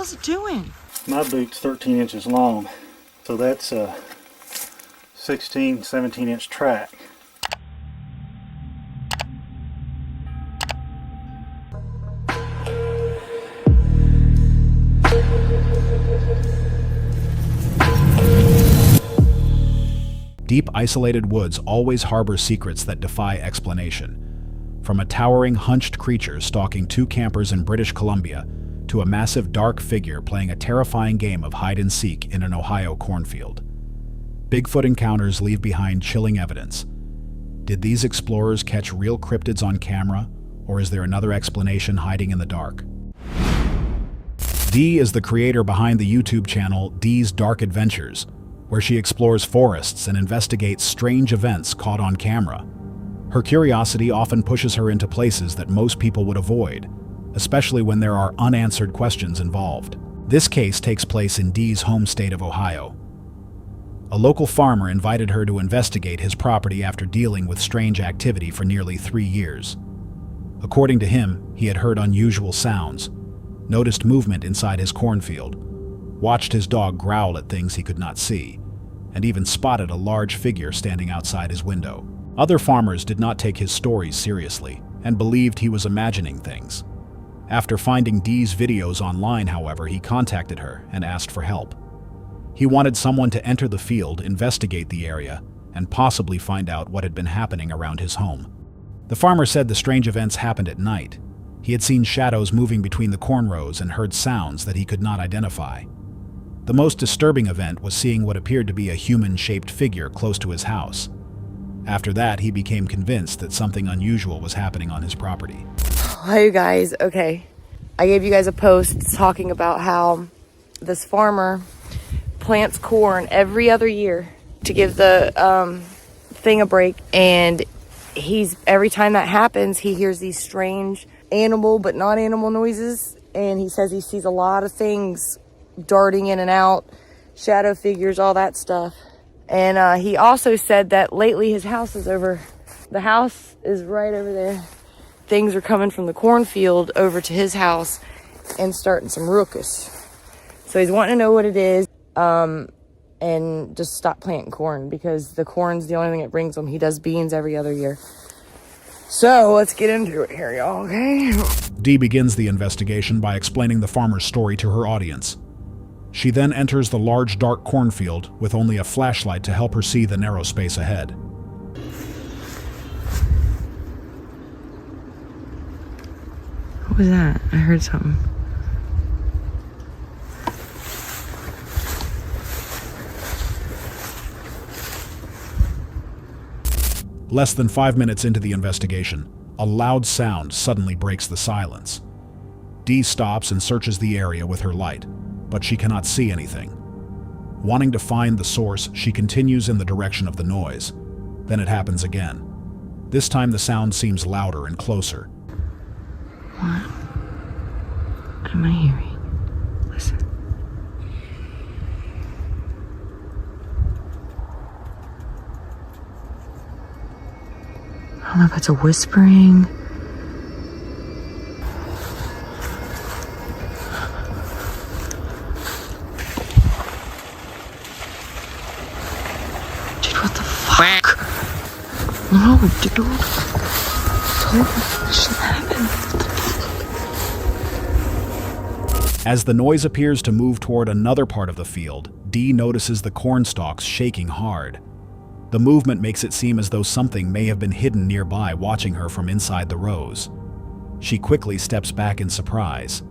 is it doing? My boot's 13 inches long, so that's a 16, 17-inch track. Deep, isolated woods always harbor secrets that defy explanation. From a towering, hunched creature stalking two campers in British Columbia to a massive, dark figure playing a terrifying game of hide-and-seek in an Ohio cornfield. Bigfoot encounters leave behind chilling evidence. Did these explorers catch real cryptids on camera, or is there another explanation hiding in the dark? Dee is the creator behind the YouTube channel Dee's Dark Adventures, where she explores forests and investigates strange events caught on camera. Her curiosity often pushes her into places that most people would avoid, especially when there are unanswered questions involved. This case takes place in Dee's home state of Ohio. A local farmer invited her to investigate his property after dealing with strange activity for nearly 3 years. According to him, he had heard unusual sounds, noticed movement inside his cornfield, watched his dog growl at things he could not see, and even spotted a large figure standing outside his window. Other farmers did not take his stories seriously and believed he was imagining things. After finding Dee's videos online, however, he contacted her and asked for help. He wanted someone to enter the field, investigate the area, and possibly find out what had been happening around his home. The farmer said the strange events happened at night. He had seen shadows moving between the corn rows and heard sounds that he could not identify. The most disturbing event was seeing what appeared to be a human-shaped figure close to his house. After that, he became convinced that something unusual was happening on his property. Hi, you guys. Okay. I gave you guys a post talking about how this farmer plants corn every other year to give the thing a break. And every time that happens, he hears these strange animal but not animal noises. And he says he sees a lot of things darting in and out, shadow figures, all that stuff. And he also said that lately his house is over. The house is right over there. Things are coming from the cornfield over to his house and starting some ruckus. So he's wanting to know what it is and just stop planting corn, because the corn's the only thing that brings him. He does beans every other year. So let's get into it here, y'all, okay? Dee begins the investigation by explaining the farmer's story to her audience. She then enters the large, dark cornfield with only a flashlight to help her see the narrow space ahead. What was that? I heard something. Less than 5 minutes into the investigation, a loud sound suddenly breaks the silence. Dee stops and searches the area with her light, but she cannot see anything. Wanting to find the source, she continues in the direction of the noise. Then it happens again. This time the sound seems louder and closer. What am I hearing? Listen. I don't know if it's a whispering. Dude, what the fuck? No, dude. Told me this shit happened. As the noise appears to move toward another part of the field, Dee notices the corn stalks shaking hard. The movement makes it seem as though something may have been hidden nearby, watching her from inside the rows. She quickly steps back in surprise.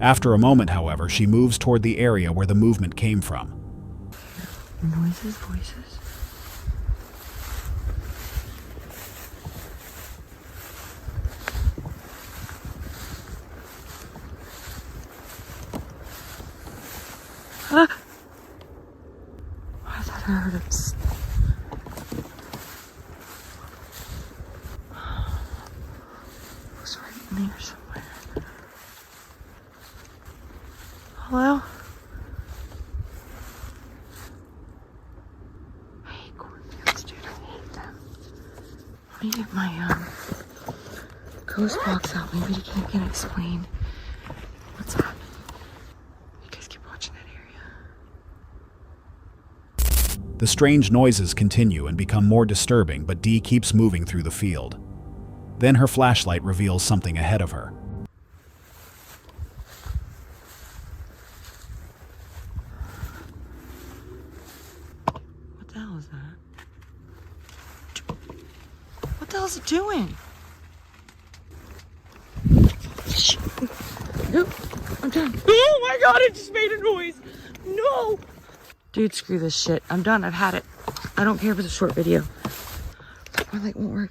After a moment, however, she moves toward the area where the movement came from. Noises, voices. Ah! I thought I heard him. It was right in there somewhere. Hello? I hate cornfields, dude. I hate them. Let me get my ghost box out. Maybe he can explain what's happening. The strange noises continue and become more disturbing, but Dee keeps moving through the field. Then her flashlight reveals something ahead of her. What the hell is that? What the hell is it doing? Nope, I'm done. Oh my god, it just made a noise. No! Dude, screw this shit. I'm done. I've had it. I don't care if it's a short video. My light won't work.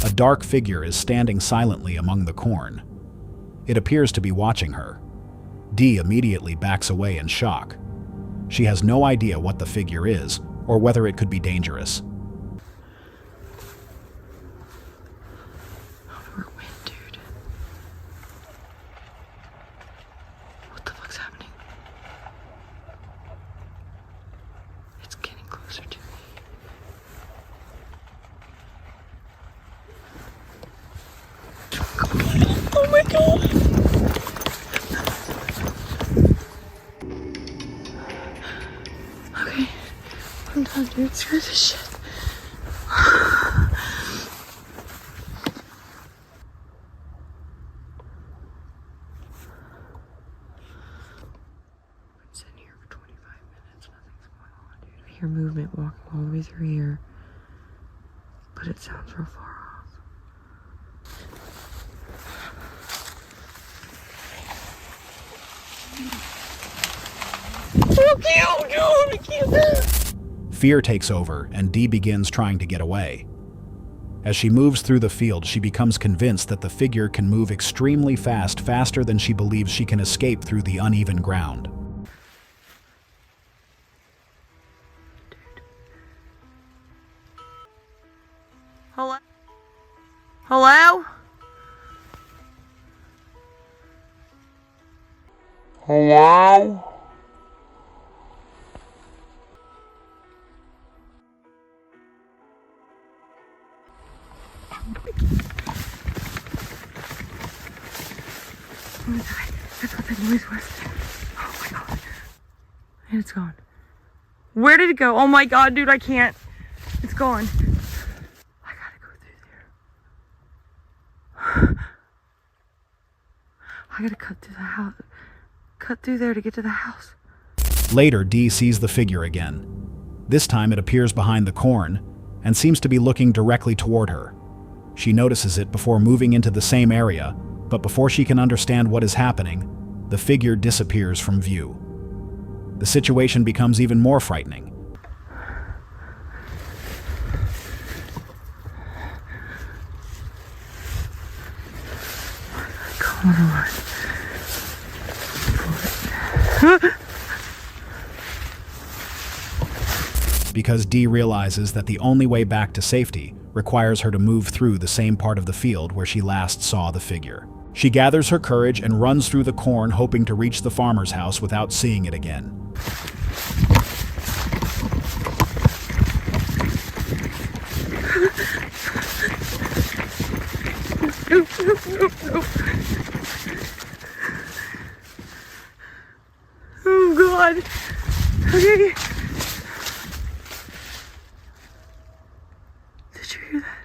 A dark figure is standing silently among the corn. It appears to be watching her. Dee immediately backs away in shock. She has no idea what the figure is, or whether it could be dangerous. We're wind, dude. What the fuck's happening? It's getting closer to me. Oh my god! Okay, I'm done, dude. Screw this shit. Sitting here for 25 minutes, nothing's going on, dude. I hear movement walking all the way through here, but it sounds real far off. I can't. Fear takes over, and Dee begins trying to get away. As she moves through the field, she becomes convinced that the figure can move extremely fast, faster than she believes she can escape through the uneven ground. Hello? Hello? Hello? Oh my god, that's what that noise was. Oh my god. And it's gone. Where did it go? Oh my god, dude, I can't. It's gone. I gotta go through there. I gotta cut through the house. Cut through there to get to the house. Later, Dee sees the figure again. This time it appears behind the corn and seems to be looking directly toward her. She notices it before moving into the same area, but before she can understand what is happening, the figure disappears from view. The situation becomes even more frightening. Come on. Because Dee realizes that the only way back to safety requires her to move through the same part of the field where she last saw the figure. She gathers her courage and runs through the corn, hoping to reach the farmer's house without seeing it again. Oh god. Okay. Did you hear that?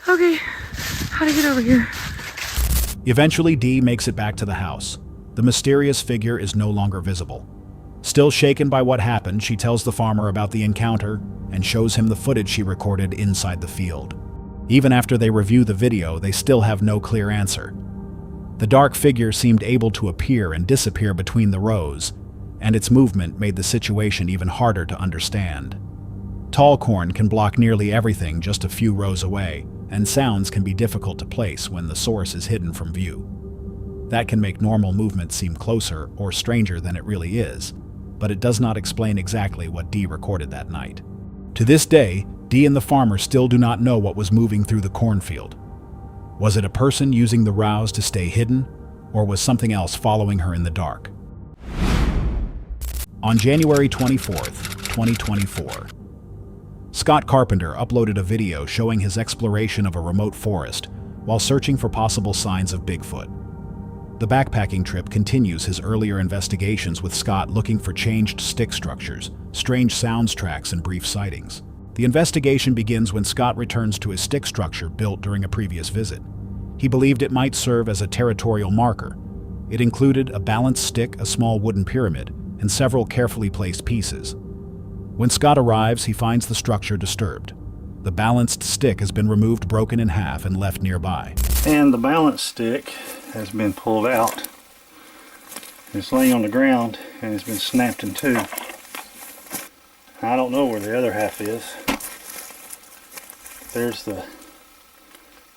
Okay. How to get over here? Eventually, Dee makes it back to the house. The mysterious figure is no longer visible. Still shaken by what happened, she tells the farmer about the encounter and shows him the footage she recorded inside the field. Even after they review the video, they still have no clear answer. The dark figure seemed able to appear and disappear between the rows, and its movement made the situation even harder to understand. Tall corn can block nearly everything just a few rows away, and sounds can be difficult to place when the source is hidden from view. That can make normal movement seem closer or stranger than it really is, but it does not explain exactly what Dee recorded that night. To this day, Dee and the farmer still do not know what was moving through the cornfield. Was it a person using the rows to stay hidden, or was something else following her in the dark? On January 24th, 2024, Scott Carpenter uploaded a video showing his exploration of a remote forest while searching for possible signs of Bigfoot. The backpacking trip continues his earlier investigations with Scott looking for changed stick structures, strange sounds tracks, and brief sightings. The investigation begins when Scott returns to a stick structure built during a previous visit. He believed it might serve as a territorial marker. It included a balanced stick, a small wooden pyramid, and several carefully placed pieces. When Scott arrives, he finds the structure disturbed. The balanced stick has been removed, broken in half, and left nearby. And the balance stick has been pulled out. It's laying on the ground and it's been snapped in two. I don't know where the other half is. There's the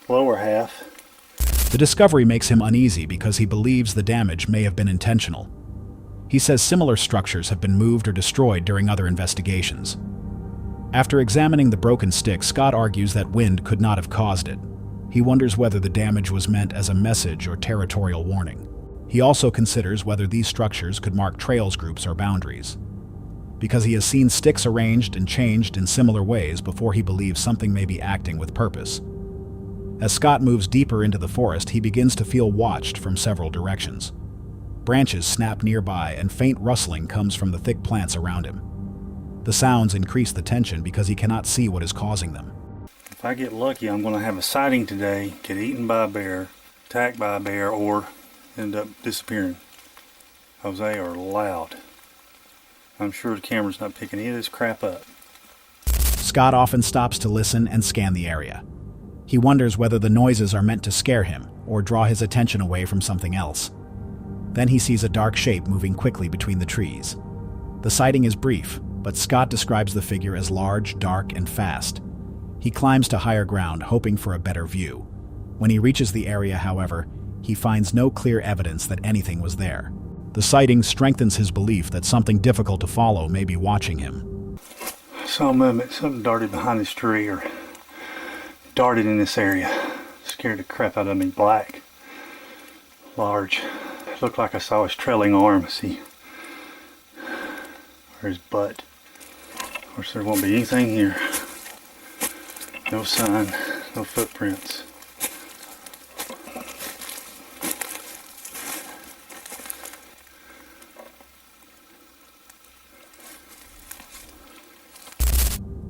lower half. The discovery makes him uneasy because he believes the damage may have been intentional. He says similar structures have been moved or destroyed during other investigations. After examining the broken stick, Scott argues that wind could not have caused it. He wonders whether the damage was meant as a message or territorial warning. He also considers whether these structures could mark trails groups or boundaries. Because he has seen sticks arranged and changed in similar ways before, he believes something may be acting with purpose. As Scott moves deeper into the forest, he begins to feel watched from several directions. Branches snap nearby and faint rustling comes from the thick plants around him. The sounds increase the tension because he cannot see what is causing them. If I get lucky, I'm going to have a sighting today, get eaten by a bear, attacked by a bear, or end up disappearing. Because they are loud. I'm sure the camera's not picking any of this crap up. Scott often stops to listen and scan the area. He wonders whether the noises are meant to scare him or draw his attention away from something else. Then he sees a dark shape moving quickly between the trees. The sighting is brief, but Scott describes the figure as large, dark, and fast. He climbs to higher ground, hoping for a better view. When he reaches the area, however, he finds no clear evidence that anything was there. The sighting strengthens his belief that something difficult to follow may be watching him. I saw a movement. Something darted behind this tree or darted in this area. Scared the crap out of me. Black. Large. It looked like I saw his trailing arm. See? Or his butt. Of course, there won't be anything here. No sign. No footprints.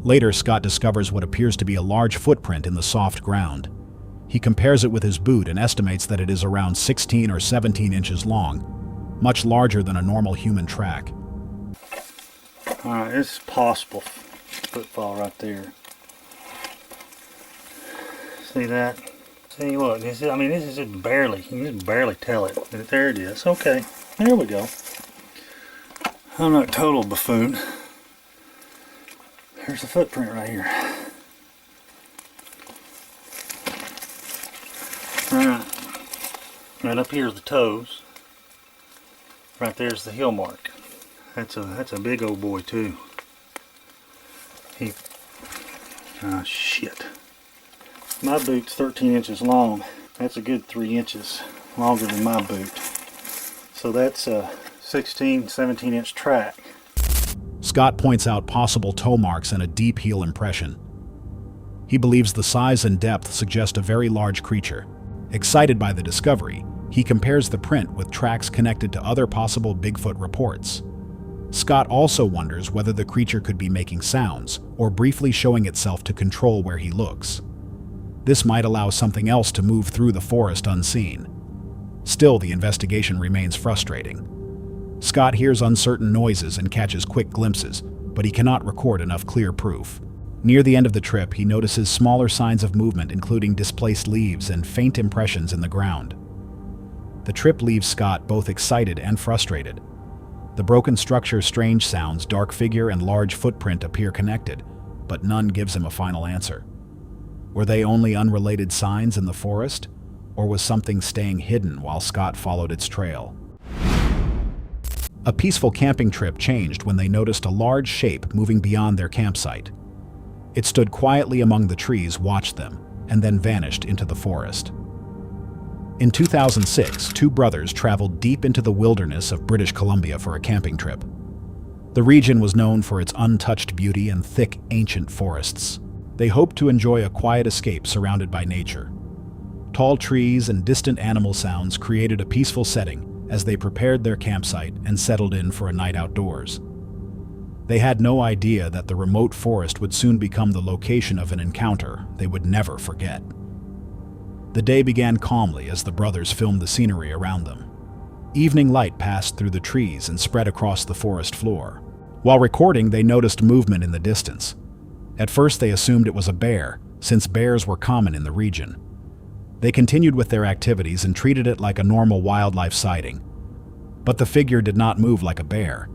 Later, Scott discovers what appears to be a large footprint in the soft ground. He compares it with his boot and estimates that it is around 16 or 17 inches long, much larger than a normal human track. Alright, it's possible footfall right there. See that? See, look, this is just barely, you can just barely tell it. There it is. Okay, there we go. I'm not a total buffoon. There's a footprint right here. Alright. Right up here are the toes. Right there's the heel mark. That's a big old boy too. Shit. My boot's 13 inches long. That's a good 3 inches longer than my boot. So that's a 16, 17 inch track. Scott points out possible toe marks and a deep heel impression. He believes the size and depth suggest a very large creature. Excited by the discovery, he compares the print with tracks connected to other possible Bigfoot reports. Scott also wonders whether the creature could be making sounds or briefly showing itself to control where he looks. This might allow something else to move through the forest unseen. Still, the investigation remains frustrating. Scott hears uncertain noises and catches quick glimpses, but he cannot record enough clear proof. Near the end of the trip, he notices smaller signs of movement, including displaced leaves and faint impressions in the ground. The trip leaves Scott both excited and frustrated. The broken structure, strange sounds, dark figure, and large footprint appear connected, but none gives him a final answer. Were they only unrelated signs in the forest, or was something staying hidden while Scott followed its trail? A peaceful camping trip changed when they noticed a large shape moving beyond their campsite. It stood quietly among the trees, watched them, and then vanished into the forest. In 2006, two brothers traveled deep into the wilderness of British Columbia for a camping trip. The region was known for its untouched beauty and thick, ancient forests. They hoped to enjoy a quiet escape surrounded by nature. Tall trees and distant animal sounds created a peaceful setting as they prepared their campsite and settled in for a night outdoors. They had no idea that the remote forest would soon become the location of an encounter they would never forget. The day began calmly as the brothers filmed the scenery around them. Evening light passed through the trees and spread across the forest floor. While recording, they noticed movement in the distance. At first, they assumed it was a bear, since bears were common in the region. They continued with their activities and treated it like a normal wildlife sighting. But the figure did not move like a bear.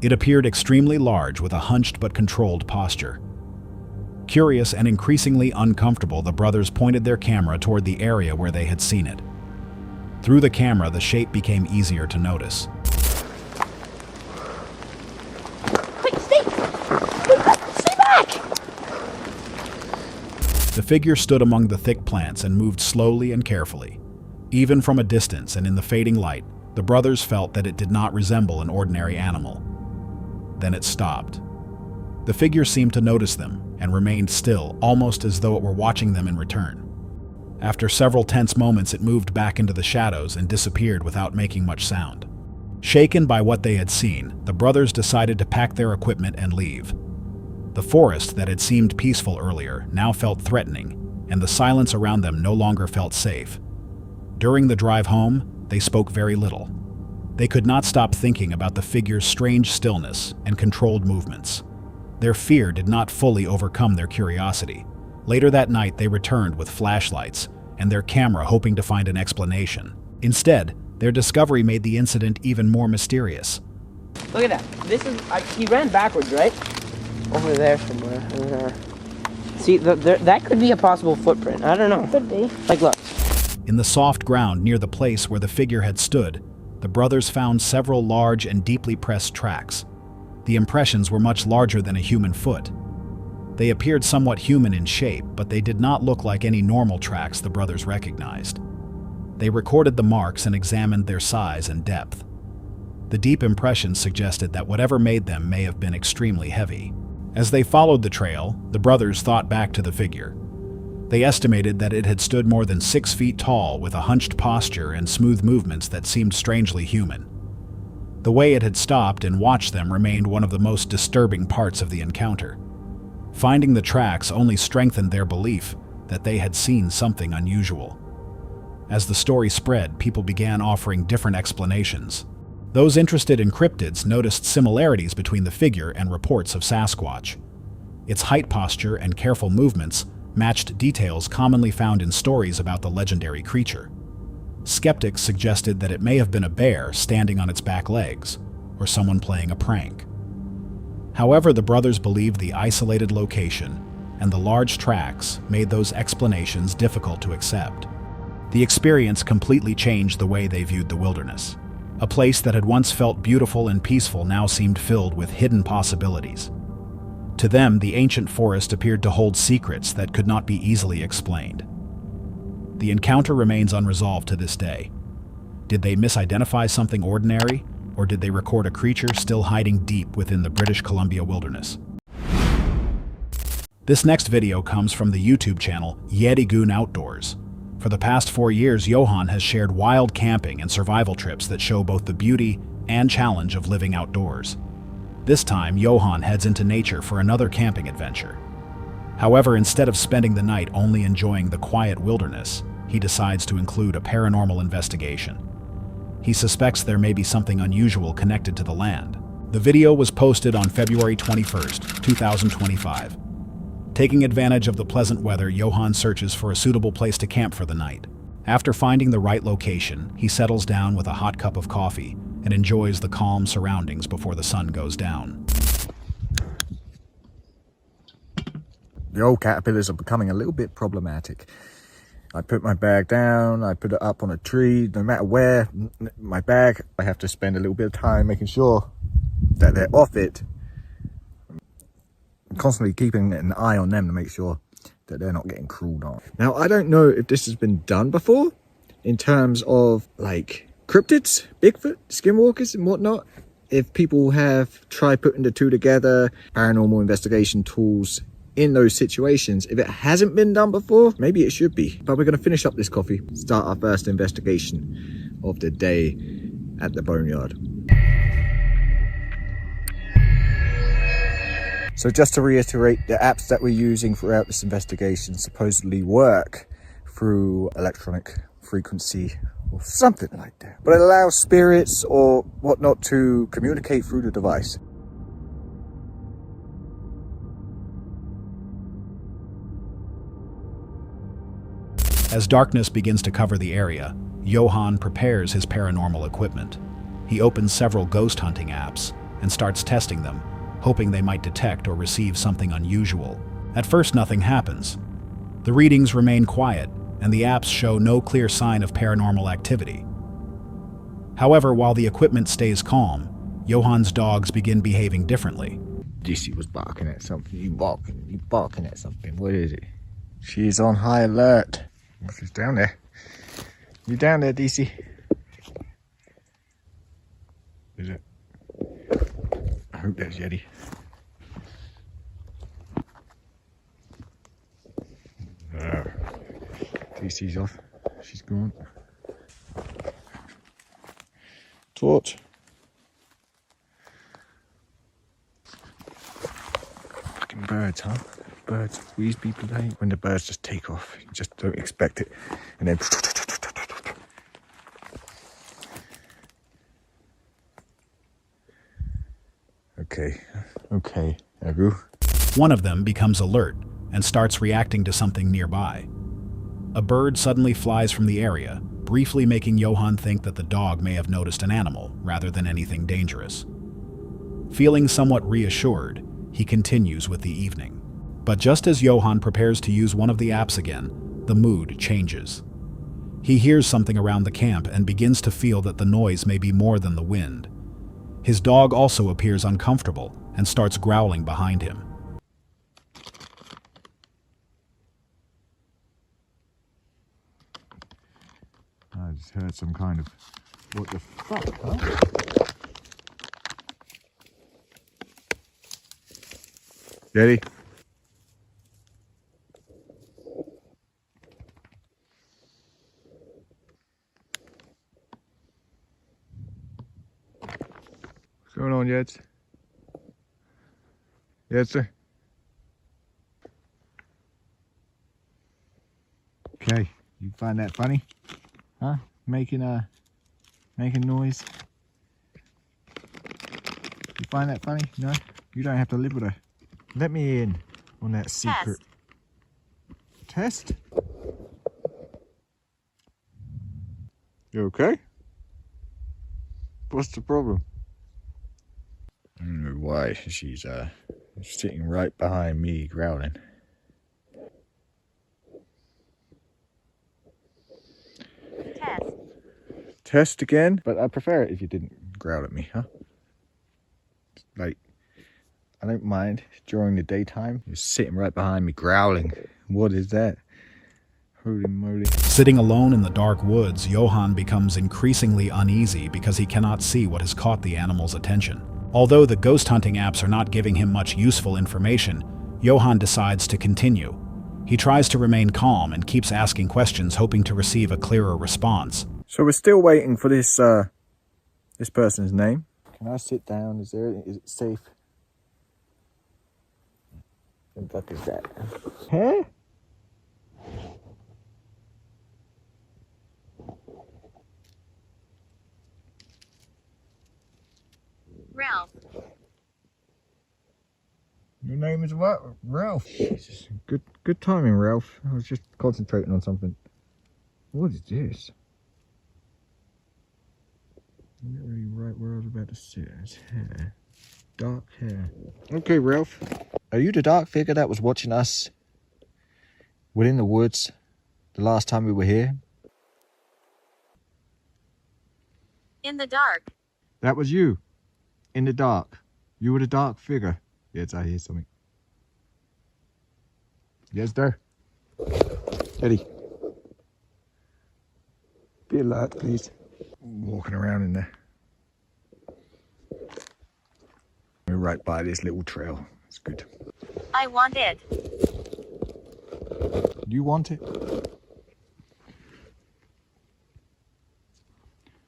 It appeared extremely large with a hunched but controlled posture. Curious and increasingly uncomfortable, the brothers pointed their camera toward the area where they had seen it. Through the camera, the shape became easier to notice. Wait, stay back! The figure stood among the thick plants and moved slowly and carefully. Even from a distance and in the fading light, the brothers felt that it did not resemble an ordinary animal. Then it stopped. The figure seemed to notice them and remained still, almost as though it were watching them in return. After several tense moments, it moved back into the shadows and disappeared without making much sound. Shaken by what they had seen, the brothers decided to pack their equipment and leave. The forest that had seemed peaceful earlier now felt threatening, and the silence around them no longer felt safe. During the drive home, they spoke very little. They could not stop thinking about the figure's strange stillness and controlled movements. Their fear did not fully overcome their curiosity. Later that night, they returned with flashlights and their camera, hoping to find an explanation. Instead, their discovery made the incident even more mysterious. Look at that. He ran backwards, right? Over there somewhere. See, that could be a possible footprint. I don't know. Could be. Like, look. In the soft ground near the place where the figure had stood, the brothers found several large and deeply pressed tracks. The impressions were much larger than a human foot. They appeared somewhat human in shape, but they did not look like any normal tracks the brothers recognized. They recorded the marks and examined their size and depth. The deep impressions suggested that whatever made them may have been extremely heavy. As they followed the trail, the brothers thought back to the figure. They estimated that it had stood more than 6 feet tall with a hunched posture and smooth movements that seemed strangely human. The way it had stopped and watched them remained one of the most disturbing parts of the encounter. Finding the tracks only strengthened their belief that they had seen something unusual. As the story spread, people began offering different explanations. Those interested in cryptids noticed similarities between the figure and reports of Sasquatch. Its height, posture, and careful movements matched details commonly found in stories about the legendary creature. Skeptics suggested that it may have been a bear standing on its back legs, or someone playing a prank. However, the brothers believed the isolated location and the large tracks made those explanations difficult to accept. The experience completely changed the way they viewed the wilderness. A place that had once felt beautiful and peaceful now seemed filled with hidden possibilities. To them, the ancient forest appeared to hold secrets that could not be easily explained. The encounter remains unresolved to this day. Did they misidentify something ordinary, or did they record a creature still hiding deep within the British Columbia wilderness? This next video comes from the YouTube channel Yetigoon Outdoors. For the past 4 years, Johan has shared wild camping and survival trips that show both the beauty and challenge of living outdoors. This time, Johan heads into nature for another camping adventure. However, instead of spending the night only enjoying the quiet wilderness, he decides to include a paranormal investigation. He suspects there may be something unusual connected to the land. The video was posted on February 21st, 2025. Taking advantage of the pleasant weather, Johan searches for a suitable place to camp for the night. After finding the right location, he settles down with a hot cup of coffee and enjoys the calm surroundings before the sun goes down. The old caterpillars are becoming a little bit problematic. I put my bag down, I put it up on a tree, no matter where, my bag, I have to spend a little bit of time making sure that they're off it. I'm constantly keeping an eye on them to make sure that they're not getting crawled on. Now, I don't know if this has been done before in terms of like cryptids, Bigfoot, skinwalkers and whatnot. If people have tried putting the two together, paranormal investigation tools in those situations. If it hasn't been done before, maybe it should be. But we're going to finish up this coffee, start our first investigation of the day at the boneyard. So just to reiterate, the apps that we're using throughout this investigation supposedly work through electronic frequency or something like that. But it allows spirits or whatnot to communicate through the device. As darkness begins to cover the area, Johan prepares his paranormal equipment. He opens several ghost hunting apps and starts testing them, hoping they might detect or receive something unusual. At first, nothing happens. The readings remain quiet, and the apps show no clear sign of paranormal activity. However, while the equipment stays calm, Johan's dogs begin behaving differently. DC was barking at something. You barking at something. What is it? She's on high alert. She's down there. You down there, DC? Is it? I hope there's Yeti. DC's off. She's gone. Torch. Fucking birds, huh? Birds squeeze people late. When the birds just take off, you just don't expect it. And then... Okay, Agu. One of them becomes alert and starts reacting to something nearby. A bird suddenly flies from the area, briefly making Johan think that the dog may have noticed an animal rather than anything dangerous. Feeling somewhat reassured, he continues with the evening. But just as Johan prepares to use one of the apps again, the mood changes. He hears something around the camp and begins to feel that the noise may be more than the wind. His dog also appears uncomfortable and starts growling behind him. I just heard some kind of... What the fuck, huh? Yeti? What's going on, Yeds? Yes, sir. Okay, you find that funny? Huh? Making noise? You find that funny? No? You don't have to live with her. Let me in on that secret. Test? You okay? What's the problem? I don't know why she's sitting right behind me growling. Test again? But I prefer it if you didn't growl at me, huh? Like, I don't mind during the daytime. You're sitting right behind me growling. What is that? Holy moly. Sitting alone in the dark woods, Johan becomes increasingly uneasy because he cannot see what has caught the animal's attention. Although the ghost hunting apps are not giving him much useful information, Johan decides to continue. He tries to remain calm and keeps asking questions, hoping to receive a clearer response. So we're still waiting for this person's name. Can I sit down? Is it safe? What the fuck is that? Huh? Ralph. Your name is what? Ralph. Jesus. Good timing, Ralph. I was just concentrating on something. What is this? I'm not really right where I was about to sit. It's hair. Dark hair. Okay, Ralph. Are you the dark figure that was watching us within the woods the last time we were here? In the dark. That was you. In the dark. You were the dark figure. Yes, I hear something. Yes, there. Eddie. Be alert, please. Walking around in there. We're right by this little trail. It's good. I want it. You want it?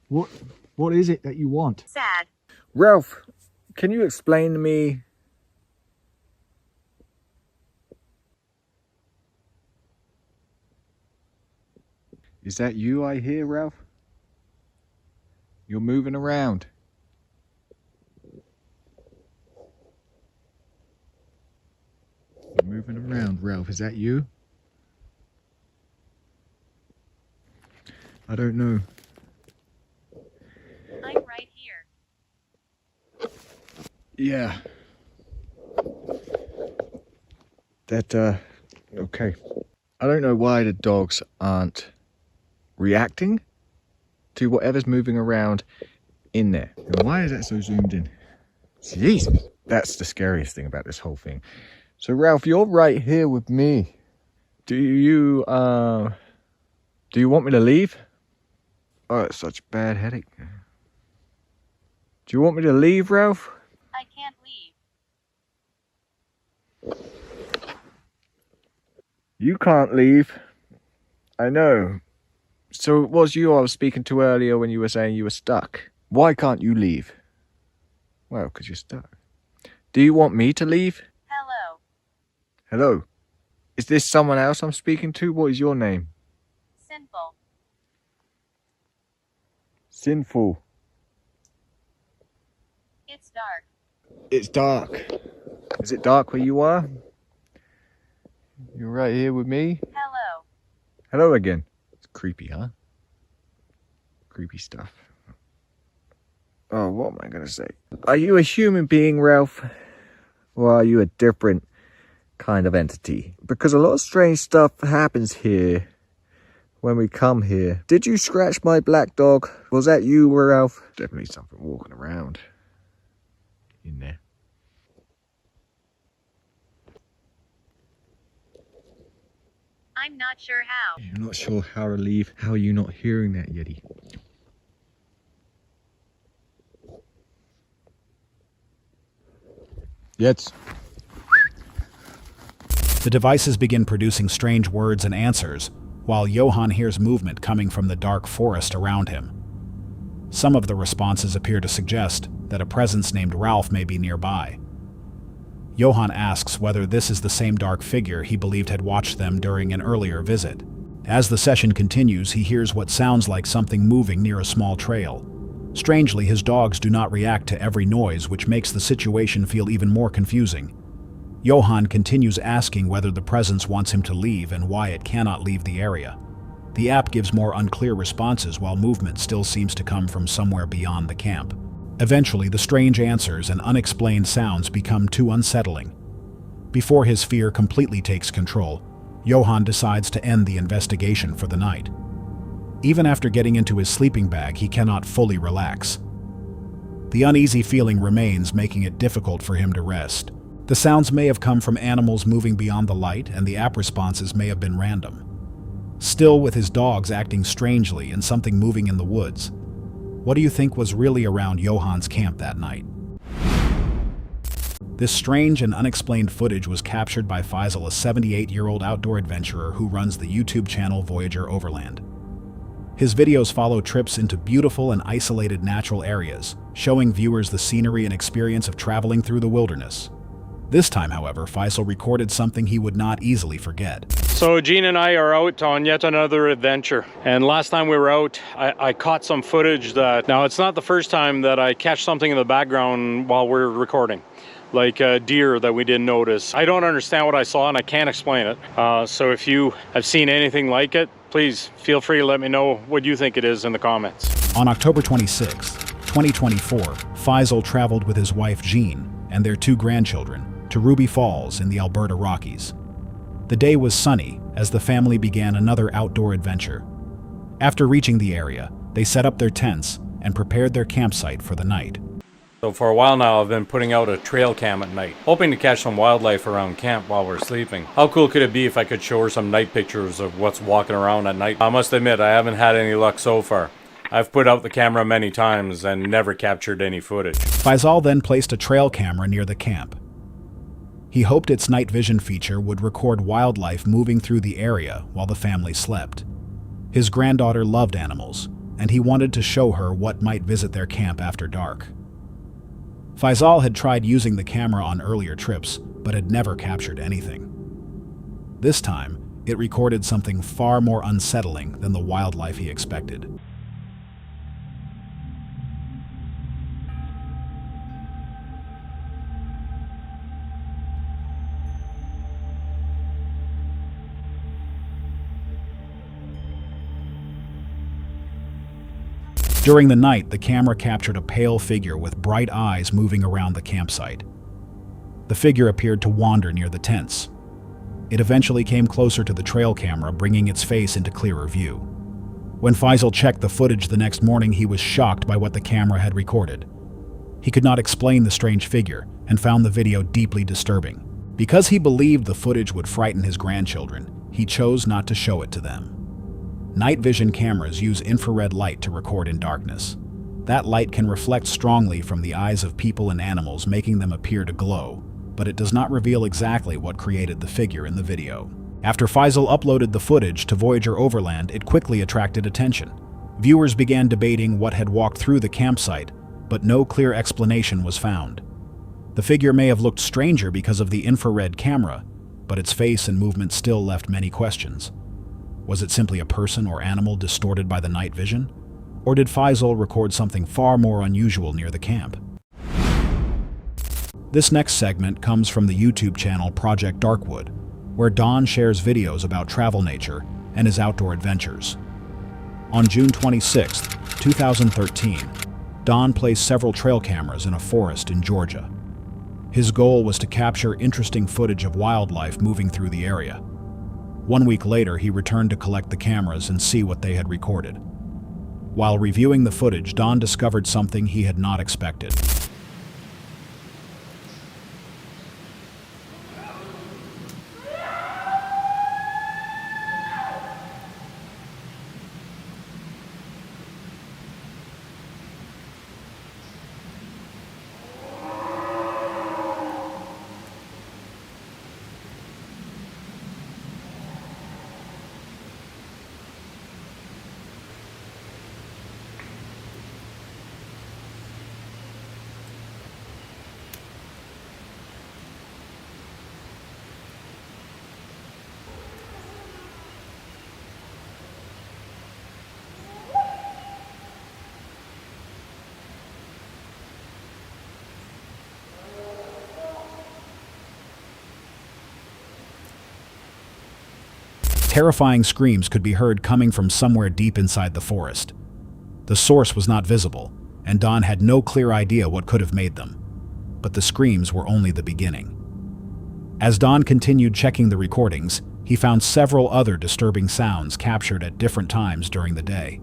What is it that you want? Sad. Ralph, can you explain to me? Is that you I hear, Ralph? You're moving around. You're moving around, Ralph. Is that you? I don't know. I'm right here. Yeah. Okay. I don't know why the dogs aren't reacting to whatever's moving around in there. And why is that so zoomed in? Jesus. That's the scariest thing about this whole thing. So Ralph, you're right here with me. Do you want me to leave? Oh, it's such a bad headache. Do you want me to leave, Ralph? I can't leave. You can't leave. I know. So it was you I was speaking to earlier when you were saying you were stuck. Why can't you leave? Well, because you're stuck. Do you want me to leave? Hello. Hello. Is this someone else I'm speaking to? What is your name? Sinful. Sinful. It's dark. It's dark. Is it dark where you are? You're right here with me? Hello. Hello again. It's creepy, huh? Creepy stuff. Oh, what am I going to say? Are you a human being, Ralph? Or are you a different kind of entity? Because a lot of strange stuff happens here when we come here. Did you scratch my black dog? Was that you, Ralph? Definitely something walking around in there. I'm not sure how. You're not sure how to leave. How are you not hearing that, Yeti? Yes. The devices begin producing strange words and answers, while Johann hears movement coming from the dark forest around him. Some of the responses appear to suggest that a presence named Ralph may be nearby. Johann asks whether this is the same dark figure he believed had watched them during an earlier visit. As the session continues, he hears what sounds like something moving near a small trail. Strangely, his dogs do not react to every noise, which makes the situation feel even more confusing. Johann continues asking whether the presence wants him to leave and why it cannot leave the area. The app gives more unclear responses while movement still seems to come from somewhere beyond the camp. Eventually, the strange answers and unexplained sounds become too unsettling. Before his fear completely takes control, Johann decides to end the investigation for the night. Even after getting into his sleeping bag, he cannot fully relax. The uneasy feeling remains, making it difficult for him to rest. The sounds may have come from animals moving beyond the light, and the app responses may have been random. Still, with his dogs acting strangely and something moving in the woods, what do you think was really around Johann's camp that night? This strange and unexplained footage was captured by Faisal, a 78-year-old outdoor adventurer who runs the YouTube channel Voyager Overland. His videos follow trips into beautiful and isolated natural areas, showing viewers the scenery and experience of traveling through the wilderness. This time, however, Faisal recorded something he would not easily forget. So Gene and I are out on yet another adventure, and last time we were out I caught some footage that, now it's not the first time that I catch something in the background while we're recording, like a deer that we didn't notice. I don't understand what I saw and I can't explain it, so if you have seen anything like it, please feel free to let me know what you think it is in the comments. On October 26, 2024, Faisal traveled with his wife Jean and their 2 grandchildren to Ruby Falls in the Alberta Rockies. The day was sunny as the family began another outdoor adventure. After reaching the area, they set up their tents and prepared their campsite for the night. So for a while now I've been putting out a trail cam at night, hoping to catch some wildlife around camp while we're sleeping. How cool could it be if I could show her some night pictures of what's walking around at night? I must admit I haven't had any luck so far. I've put out the camera many times and never captured any footage. Faisal then placed a trail camera near the camp. He hoped its night vision feature would record wildlife moving through the area while the family slept. His granddaughter loved animals, and he wanted to show her what might visit their camp after dark. Faisal had tried using the camera on earlier trips, but had never captured anything. This time, it recorded something far more unsettling than the wildlife he expected. During the night, the camera captured a pale figure with bright eyes moving around the campsite. The figure appeared to wander near the tents. It eventually came closer to the trail camera, bringing its face into clearer view. When Faisal checked the footage the next morning, he was shocked by what the camera had recorded. He could not explain the strange figure and found the video deeply disturbing. Because he believed the footage would frighten his grandchildren, he chose not to show it to them. Night vision cameras use infrared light to record in darkness. That light can reflect strongly from the eyes of people and animals, making them appear to glow, but it does not reveal exactly what created the figure in the video. After Faisal uploaded the footage to Voyager Overland, it quickly attracted attention. Viewers began debating what had walked through the campsite, but no clear explanation was found. The figure may have looked stranger because of the infrared camera, but its face and movement still left many questions. Was it simply a person or animal distorted by the night vision? Or did Faisal record something far more unusual near the camp? This next segment comes from the YouTube channel Project Darkwood, where Don shares videos about travel nature and his outdoor adventures. On June 26, 2013, Don placed several trail cameras in a forest in Georgia. His goal was to capture interesting footage of wildlife moving through the area. 1 week later, he returned to collect the cameras and see what they had recorded. While reviewing the footage, Don discovered something he had not expected. Terrifying screams could be heard coming from somewhere deep inside the forest. The source was not visible, and Don had no clear idea what could have made them. But the screams were only the beginning. As Don continued checking the recordings, he found several other disturbing sounds captured at different times during the day.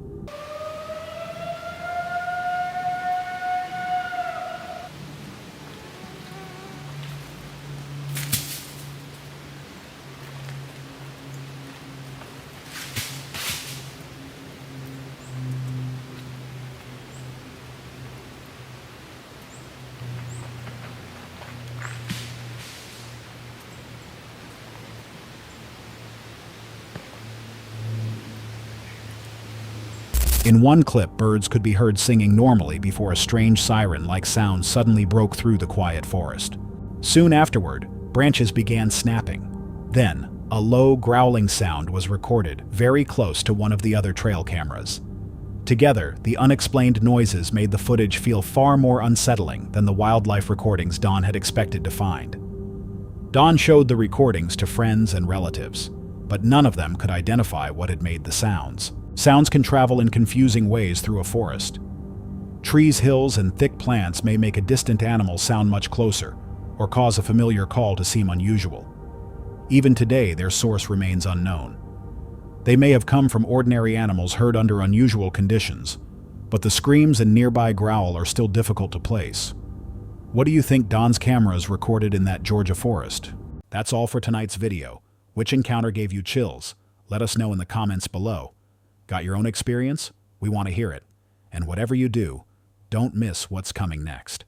In one clip, birds could be heard singing normally before a strange siren-like sound suddenly broke through the quiet forest. Soon afterward, branches began snapping. Then, a low growling sound was recorded very close to one of the other trail cameras. Together, the unexplained noises made the footage feel far more unsettling than the wildlife recordings Don had expected to find. Don showed the recordings to friends and relatives, but none of them could identify what had made the sounds. Sounds can travel in confusing ways through a forest. Trees, hills, and thick plants may make a distant animal sound much closer, or cause a familiar call to seem unusual. Even today, their source remains unknown. They may have come from ordinary animals heard under unusual conditions, but the screams and nearby growl are still difficult to place. What do you think Don's cameras recorded in that Georgia forest? That's all for tonight's video. Which encounter gave you chills? Let us know in the comments below. Got your own experience? We want to hear it. And whatever you do, don't miss what's coming next.